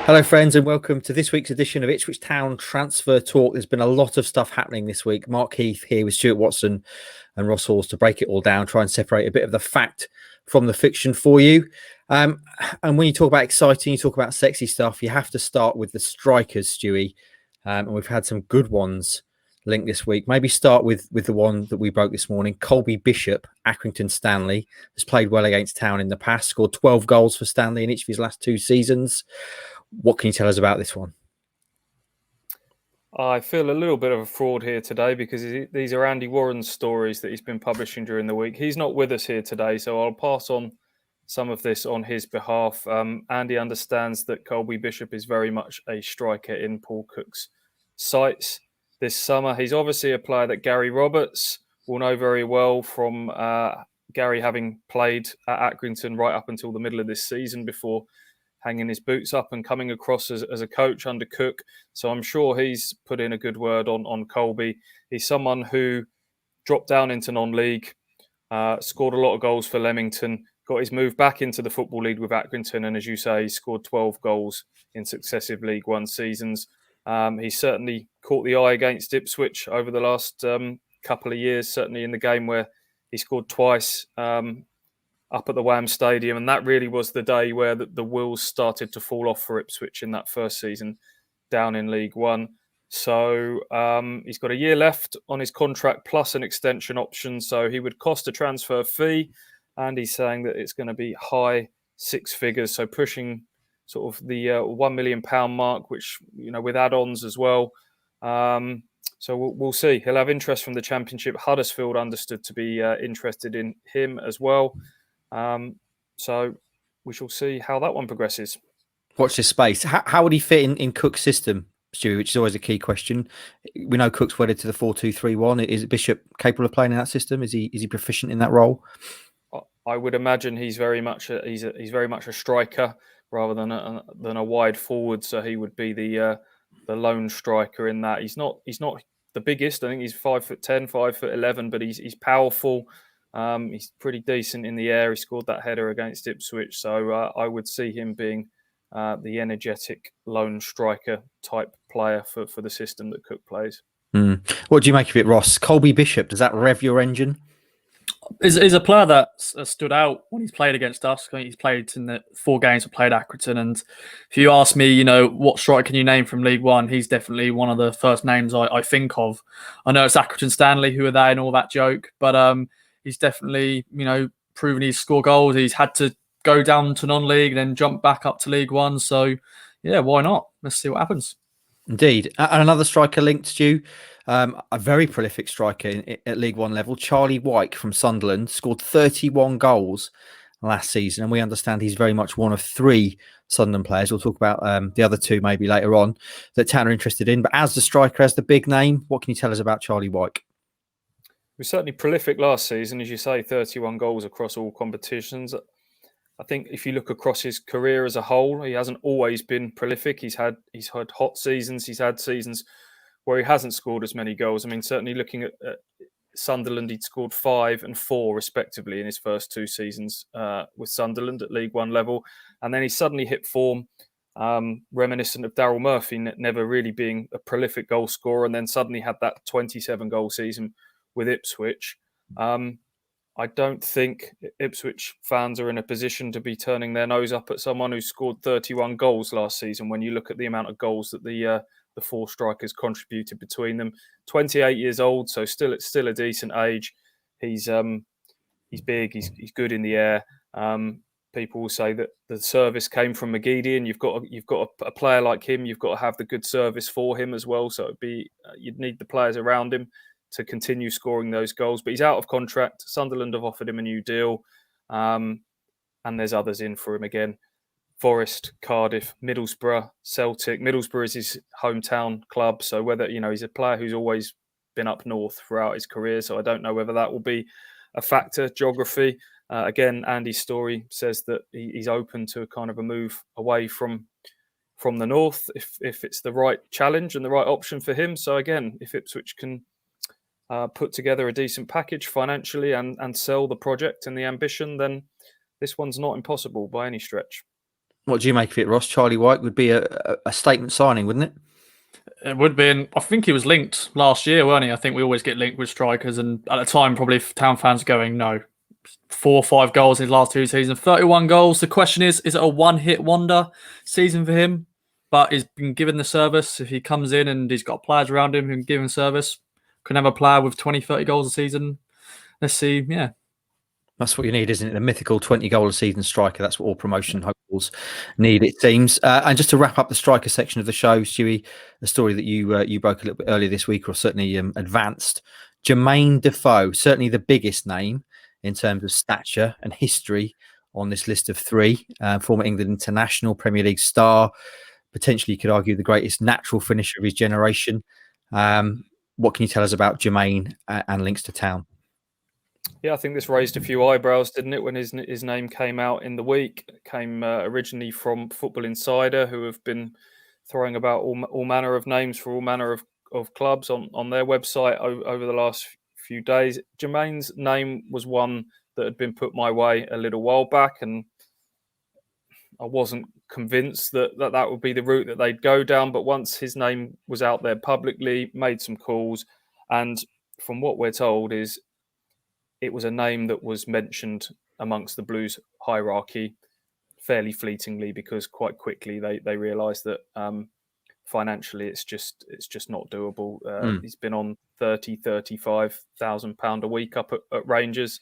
Hello, friends, and welcome to this week's edition of Ipswich Town Transfer Talk. There's been a lot of stuff happening this week. Mark Heath here with Stuart Watson and Ross Halls to break it all down, try and separate a bit of the fact from the fiction for you. And when you talk about exciting, you talk about sexy stuff, you have to start with the strikers, Stewie. And we've had some good ones linked this week. Maybe start with the one that we broke this morning. Colby Bishop, Accrington Stanley, has played well against Town in the past, scored 12 goals for Stanley in each of his last two seasons. What can you tell us about this one? I feel a little bit of a fraud here today because these are Andy Warren's stories that he's been publishing during the week. He's not with us here today, so I'll pass on some of this on his behalf. Andy understands that Colby Bishop is very much a striker in Paul Cook's sights this summer. He's obviously a player that Gary Roberts will know very well from Gary having played at Accrington right up until the middle of this season before hanging his boots up and coming across as a coach under Cook. So I'm sure he's put in a good word on Colby. He's someone who dropped down into non-league, scored a lot of goals for Leamington, got his move back into the Football League with Accrington, and as you say, he scored 12 goals in successive League One seasons. He's certainly caught the eye against Ipswich over the last couple of years, certainly in the game where he scored twice up at the Wham Stadium, and that really was the day where the wheels started to fall off for Ipswich in that first season down in League One. So he's got a year left on his contract plus an extension option, so he would cost a transfer fee, and he's saying that it's going to be high six figures, so pushing sort of the £1 million mark, which, you know, with add-ons as well. So we'll see. He'll have interest from the Championship. Huddersfield understood to be interested in him as well. So we shall see how that one progresses. Watch this space. How would he fit in Cook's system, Stewie, which is always a key question? We know Cook's wedded to the 4-2-3-1. Is Bishop capable of playing in that system? Is he proficient in that role? I would imagine he's very much a striker rather than a wide forward. So he would be the lone striker in that. He's not the biggest. I think he's 5'10", 5'11", but he's powerful. He's pretty decent in the air. He scored that header against Ipswich. So I would see him being the energetic lone striker type player for the system that Cook plays. What do you make of it, Ross? Colby Bishop, does that rev your engine? Is a player that stood out when he's played against us. I mean, he's played in the 4 games we played Accrington, and if you ask me, you know, what striker can you name from League One, he's definitely one of the first names I think of. I know it's Accrington Stanley who are there and all that joke, but he's definitely, you know, proven he's scored goals. He's had to go down to non-league and then jump back up to League One. So, yeah, why not? Let's see what happens. Indeed. And another striker linked to you, a very prolific striker at League One level, Charlie White from Sunderland, scored 31 goals last season. And we understand he's very much one of 3 Sunderland players. We'll talk about the other 2 maybe later on that Town are interested in. But as the striker, as the big name, what can you tell us about Charlie White? He was certainly prolific last season, as you say, 31 goals across all competitions. I think if you look across his career as a whole, he hasn't always been prolific. He's had hot seasons. He's had seasons where he hasn't scored as many goals. I mean, certainly looking at Sunderland, he'd scored 5 and 4 respectively in his first 2 seasons with Sunderland at League One level. And then he suddenly hit form, reminiscent of Daryl Murphy, never really being a prolific goal scorer, and then suddenly had that 27 goal season with Ipswich. I don't think Ipswich fans are in a position to be turning their nose up at someone who scored 31 goals last season when you look at the amount of goals that the 4 strikers contributed between them. 28 years old, so still a decent age. He's big, he's good in the air. People will say that the service came from McGeady, and you've got a player like him, you've got to have the good service for him as well. So you'd need the players around him to continue scoring those goals. But he's out of contract. Sunderland have offered him a new deal. And there's others in for him again. Forest, Cardiff, Middlesbrough, Celtic. Middlesbrough is his hometown club. So whether, you know, he's a player who's always been up north throughout his career. So I don't know whether that will be a factor. Geography. Again, Andy's story says that he's open to a kind of a move away from the north if it's the right challenge and the right option for him. So again, if Ipswich can put together a decent package financially and sell the project and the ambition, then this one's not impossible by any stretch. What do you make of it, Ross? Charlie White would be a statement signing, wouldn't it? It would be, and I think he was linked last year, weren't he? I think we always get linked with strikers, and at the time, probably Town fans going, no, 4 or 5 goals in his last 2 seasons, 31 goals. The question is it a one-hit wonder season for him? But he's been given the service. If he comes in and he's got players around him who can give him service, can have a player with 20, 30 goals a season. Let's see, yeah. That's what you need, isn't it? The mythical 20-goal a season striker. That's what all promotion hopefuls need, it seems. And just to wrap up the striker section of the show, Stewie, a story that you broke a little bit earlier this week, or certainly advanced. Jermain Defoe, certainly the biggest name in terms of stature and history on this list of 3. Former England international, Premier League star, potentially you could argue the greatest natural finisher of his generation. What can you tell us about Jermain and links to Town? Yeah, I think this raised a few eyebrows, didn't it, when his name came out in the week? It came originally from Football Insider, who have been throwing about all manner of names for all manner of clubs on their website over the last few days. Jermain's name was one that had been put my way a little while back, and I wasn't convinced that would be the route that they'd go down. But once his name was out there publicly, made some calls, and from what we're told is it was a name that was mentioned amongst the Blues hierarchy fairly fleetingly, because quite quickly they realised that financially it's just not doable. He's been on £35,000 a week up at Rangers.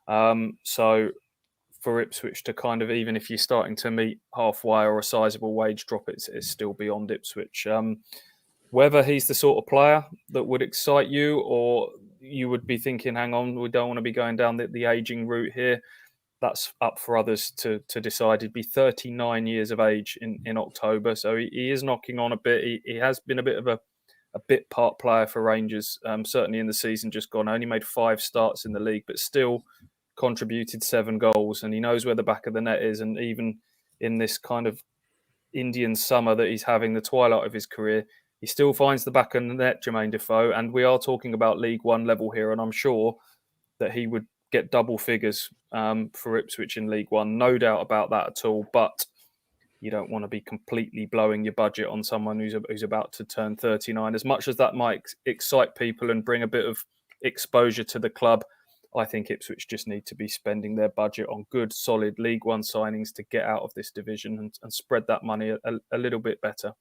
So for Ipswich to kind of, even if you're starting to meet halfway or a sizable wage drop, it's still beyond Ipswich. Whether he's the sort of player that would excite you, or you would be thinking, hang on, we don't want to be going down the ageing route here, that's up for others to decide. He'd be 39 years of age in October, so he is knocking on a bit. He has been a bit of a bit part player for Rangers, certainly in the season just gone. Only made 5 starts in the league, but still contributed 7 goals, and he knows where the back of the net is. And even in this kind of Indian summer that he's having, the twilight of his career, he still finds the back of the net, Jermain Defoe. And we are talking about League One level here, and I'm sure that he would get double figures for Ipswich in League One. No doubt about that at all. But you don't want to be completely blowing your budget on someone who's about to turn 39. As much as that might excite people and bring a bit of exposure to the club, I think Ipswich just need to be spending their budget on good, solid League One signings to get out of this division and spread that money a little bit better.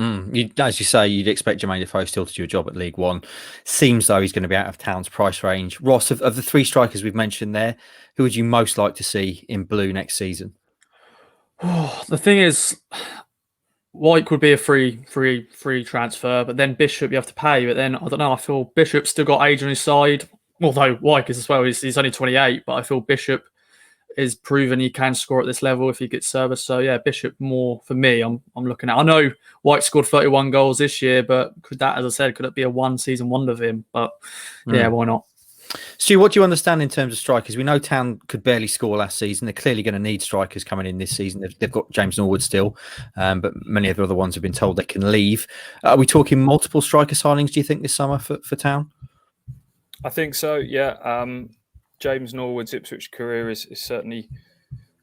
As you say, you'd expect Jermain Defoe still to do a job at League One. Seems though he's going to be out of Town's price range. Ross, of the 3 strikers we've mentioned there, who would you most like to see in blue next season? The thing is, White could be a free transfer, but then Bishop you have to pay. But then I don't know. I feel Bishop's still got age on his side, although White is as well. He's only 28, but I feel Bishop is proven he can score at this level if he gets service. So yeah, Bishop more for me. I'm looking at. I know White scored 31 goals this year, but could that, as I said, could it be a one season wonder of him? But yeah, why not? Stu, what do you understand in terms of strikers? We know Town could barely score last season. They're clearly going to need strikers coming in this season. They've got James Norwood still, but many of the other ones have been told they can leave. Are we talking multiple striker signings, do you think, this summer for Town? I think so, yeah. James Norwood's Ipswich career is certainly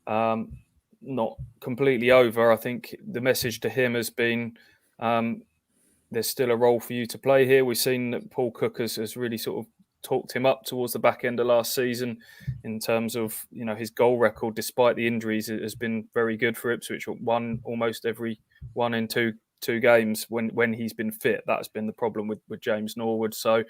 not completely over. I think the message to him has been there's still a role for you to play here. We've seen that Paul Cook has really sort of talked him up towards the back end of last season in terms of, his goal record, despite the injuries, it has been very good for Ipswich. Won almost every 1 in 2 games when he's been fit. That's been the problem with James Norwood. So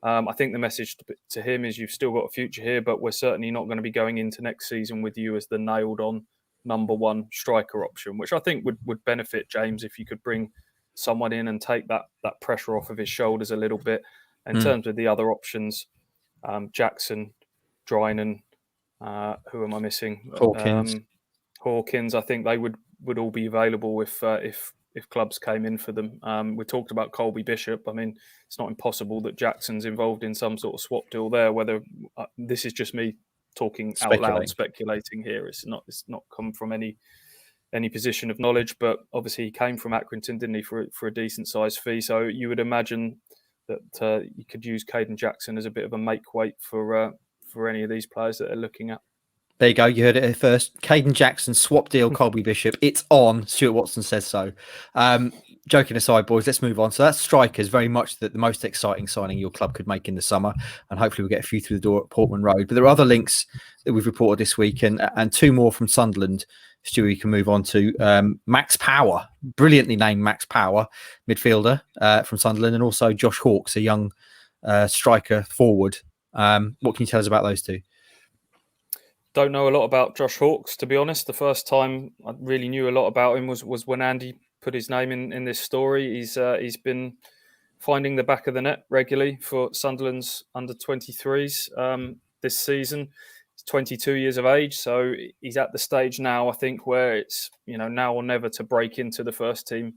I think the message to him is you've still got a future here, but we're certainly not going to be going into next season with you as the nailed on number 1 striker option, which I think would benefit James if you could bring someone in and take that pressure off of his shoulders a little bit. In terms of the other options, Jackson, Drynan, who am I missing? Hawkins. I think they would all be available if clubs came in for them. We talked about Colby Bishop. I mean, it's not impossible that Jackson's involved in some sort of swap deal there. Whether this is just me talking out loud, speculating here. It's not come from any position of knowledge, but obviously he came from Accrington, didn't he, for a decent sized fee? So you would imagine that you could use Caden Jackson as a bit of a make weight for any of these players that they're looking at. There you go. You heard it here first. Caden Jackson, swap deal, Colby Bishop. It's on. Stuart Watson says so. Joking aside, boys, let's move on. So that's strikers, very much the most exciting signing your club could make in the summer. And hopefully we'll get a few through the door at Portman Road. But there are other links that we've reported this week and two more from Sunderland. Stuart, you can move on to Max Power, brilliantly named Max Power, midfielder from Sunderland, and also Josh Hawkes, a young striker forward. What can you tell us about those two? Don't know a lot about Josh Hawkes, to be honest. The first time I really knew a lot about him was when Andy put his name in this story. He's been finding the back of the net regularly for Sunderland's under-23s this season. He's 22 years of age, so he's at the stage now, I think, where it's now or never to break into the first team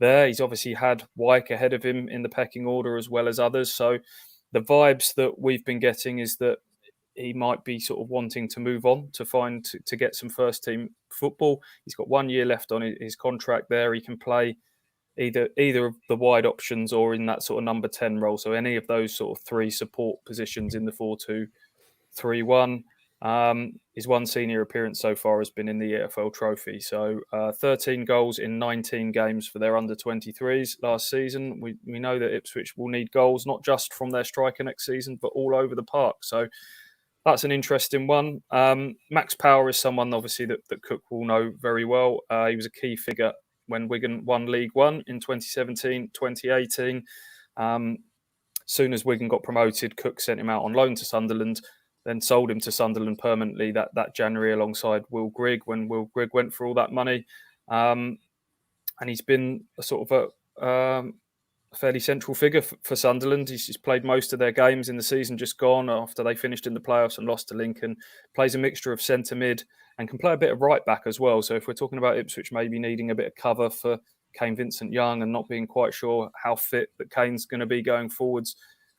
there. He's obviously had Wyke ahead of him in the pecking order as well as others. So the vibes that we've been getting is that he might be sort of wanting to move on to get some first team football. He's got 1 year left on his contract there. He can play either of the wide options or in that sort of number 10 role. So any of those sort of three support positions in the 4-2-3-1. His one senior appearance so far has been in the EFL Trophy. So 13 goals in 19 games for their under-23s last season. We know that Ipswich will need goals, not just from their striker next season, but all over the park. So that's an interesting one. Max Power is someone, obviously, that Cook will know very well. He was a key figure when Wigan won League One in 2017, 2018. Soon as Wigan got promoted, Cook sent him out on loan to Sunderland, then sold him to Sunderland permanently that January alongside Will Grigg when Will Grigg went for all that money. And he's been a sort of a fairly central figure for Sunderland. He's played most of their games in the season just gone after they finished in the playoffs and lost to Lincoln. Plays a mixture of centre mid and can play a bit of right back as well. So if we're talking about Ipswich maybe needing a bit of cover for Kane Vincent-Young and not being quite sure how fit that Kane's going to be going forwards,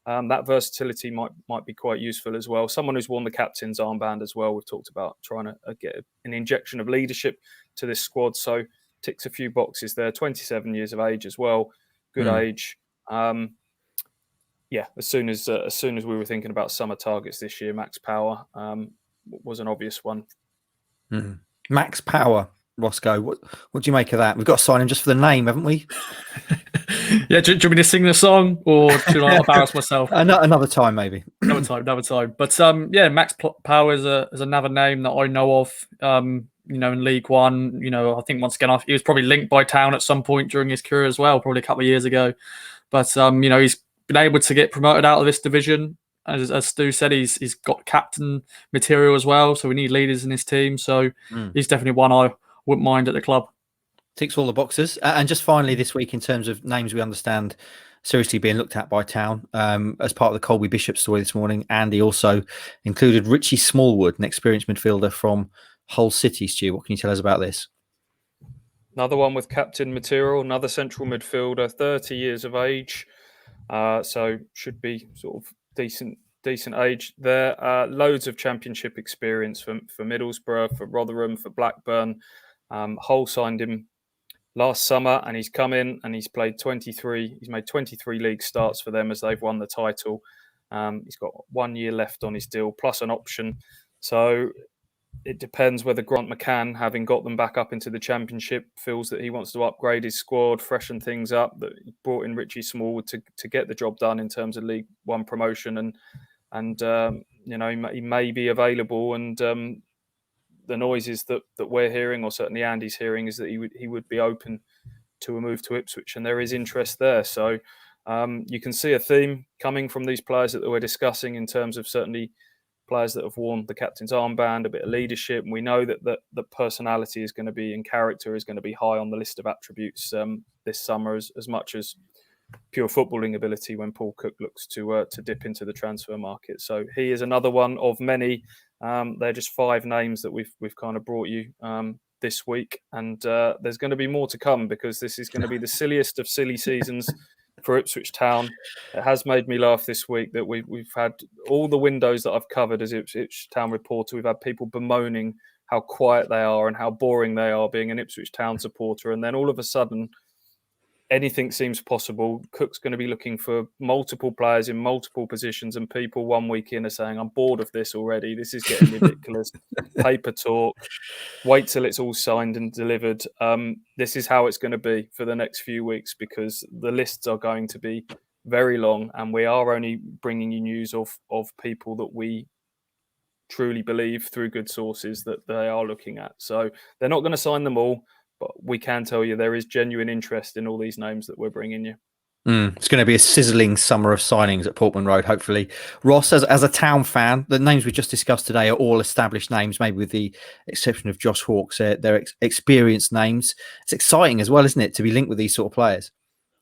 that versatility might be quite useful as well. Someone who's worn the captain's armband as well. We've talked about trying to get an injection of leadership to this squad. So ticks a few boxes there. 27 years of age as well. Good age. As soon as we were thinking about summer targets this year, Max Power was an obvious one. Max Power, Roscoe. What do you make of that? We've got to sign him just for the name, haven't we? Yeah, do you want me to sing the song, or should I embarrass myself? Another time, maybe. Another time. But Max Power is another name that I know of. In League One, I think once again he was probably linked by Town at some point during his career as well, probably a couple of years ago. But he's been able to get promoted out of this division. As Stu said, he's got captain material as well, so we need leaders in his team. So he's definitely one I wouldn't mind at the club. Ticks all the boxes. And just finally this week, in terms of names we understand seriously being looked at by Town, as part of the Colby Bishop story this morning, Andy also included Richie Smallwood, an experienced midfielder from Hull City. Stu, what can you tell us about this? Another one with captain material, another central midfielder, 30 years of age. So should be sort of decent age there. Loads of championship experience for Middlesbrough, for Rotherham, for Blackburn. Hull signed him last summer and he's come in and he's played 23. He's made 23 league starts for them as they've won the title. He's got 1 year left on his deal plus an option. So it depends whether Grant McCann, having got them back up into the Championship, feels that he wants to upgrade his squad, freshen things up, that he brought in Richie Smallwood to get the job done in terms of League One promotion. And he may be available. And the noises that we're hearing, or certainly Andy's hearing, is that he would be open to a move to Ipswich. And there is interest there. So you can see a theme coming from these players that we're discussing in terms of certainly players that have worn the captain's armband, a bit of leadership. And we know that the personality is going to be, and character is going to be high on the list of attributes this summer, as much as pure footballing ability when Paul Cook looks to dip into the transfer market. So he is another one of many. They're just 5 names that we've kind of brought you this week. And there's going to be more to come, because this is going to be the silliest of silly seasons for Ipswich Town. It has made me laugh this week that we've had all the windows that I've covered as Ipswich Town reporter. We've had people bemoaning how quiet they are and how boring they are being an Ipswich Town supporter. And then all of a sudden, anything seems possible. Cook's going to be looking for multiple players in multiple positions, and people 1 week in are saying, I'm bored of this already. This is getting ridiculous. Paper talk. Wait till it's all signed and delivered. This is how it's going to be for the next few weeks, because the lists are going to be very long, and we are only bringing you news of people that we truly believe through good sources that they are looking at. So they're not going to sign them all, but we can tell you there is genuine interest in all these names that we're bringing you. It's going to be a sizzling summer of signings at Portman Road, hopefully. Ross, as a Town fan, the names we just discussed today are all established names, maybe with the exception of Josh Hawkes. They're experienced names. It's exciting as well, isn't it, to be linked with these sort of players?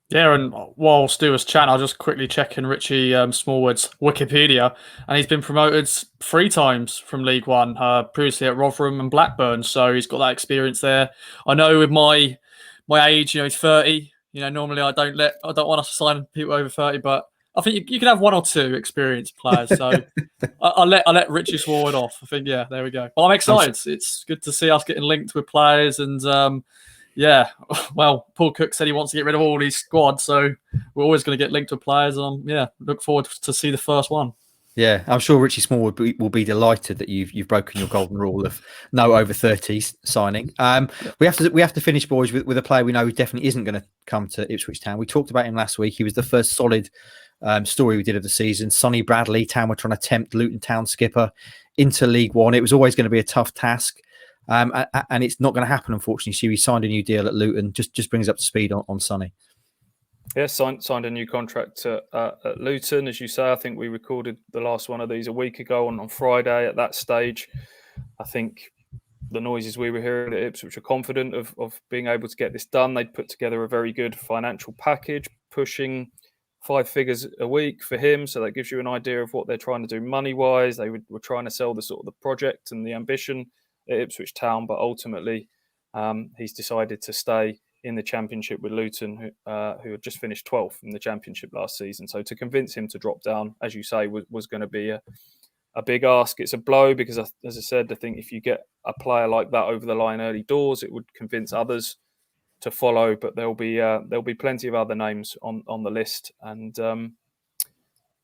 Yeah, and while Stu was chatting, I'll just quickly check in Richie Smallwood's Wikipedia, and he's been promoted 3 times from League One, previously at Rotherham and Blackburn, so he's got that experience there. I know with my age, he's 30. Normally I don't want us to sign people over 30, but I think you can have 1 or 2 experienced players. So I'll let Richie Smallwood off. I think, yeah, there we go. But I'm excited. It's good to see us getting linked with players, and yeah, well, Paul Cook said he wants to get rid of all his squad, so we're always going to get linked with players, and look forward to see the first one. Yeah, I'm sure Richie Smallwood will be delighted that you've broken your golden rule of no over 30s signing. We have to finish, boys, with a player we know who definitely isn't going to come to Ipswich Town. We talked about him last week. He was the first solid story we did of the season. Sonny Bradley. Town were trying to tempt Luton Town skipper into League One. It was always going to be a tough task, and it's not going to happen, unfortunately. So he signed a new deal at Luton. Just brings up to speed on Sonny. Yeah, signed a new contract at Luton. As you say, I think we recorded the last one of these a week ago on Friday. At that stage, I think the noises we were hearing at Ipswich were confident of being able to get this done. They'd put together a very good financial package, pushing 5 figures a week for him. So that gives you an idea of what they're trying to do money-wise. They were trying to sell the project and the ambition at Ipswich Town, but ultimately he's decided to stay in the Championship with Luton, who had just finished 12th in the Championship last season. So to convince him to drop down, as you say, was going to be a big ask. It's a blow because, as I said, I think if you get a player like that over the line early doors, it would convince others to follow. But there'll be plenty of other names on the list, and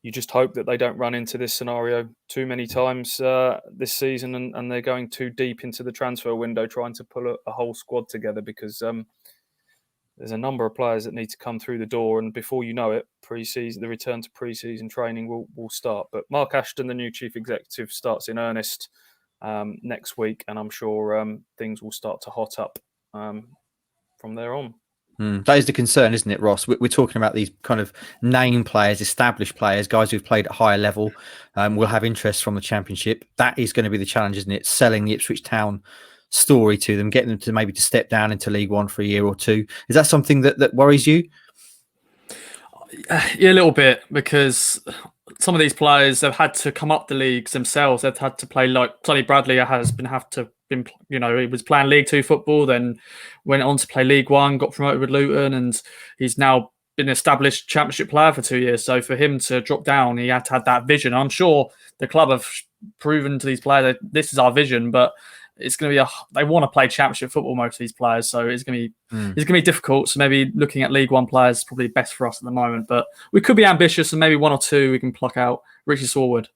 you just hope that they don't run into this scenario too many times this season, and they're going too deep into the transfer window trying to pull a whole squad together, because there's a number of players that need to come through the door, and before you know it, the return to pre-season training will start. But Mark Ashton, the new chief executive, starts in earnest next week, and I'm sure things will start to hot up from there on. That is the concern, isn't it, Ross? We're talking about these kind of name players, established players, guys who've played at a higher level, will have interest from the Championship. That is going to be the challenge, isn't it? Selling the Ipswich Town story to them, getting them to maybe to step down into League One for a year or two. Is that something that worries you? Yeah, a little bit, because some of these players have had to come up the leagues themselves. They've had to play, like Sonny Bradley he was playing League Two football, then went on to play League One, got promoted with Luton, and he's now been an established Championship player for 2 years. So for him to drop down, he had to have that vision. I'm sure the club have proven to these players that this is our vision, but it's going to be they want to play Championship football, most of these players, so it's going to be difficult. So maybe looking at League One players is probably best for us at the moment, but we could be ambitious, and maybe 1 or 2 we can pluck out. Richie Smallwood.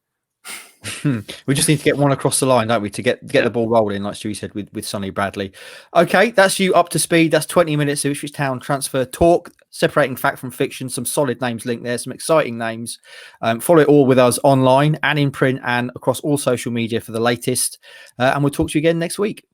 We just need to get one across the line, don't we, to get the ball rolling, like Stewie said, with Sonny Bradley. Okay, that's you up to speed. That's 20 minutes of Ipswich Town transfer talk, separating fact from fiction. Some solid names linked there, some exciting names. Follow it all with us online and in print and across all social media for the latest. And we'll talk to you again next week.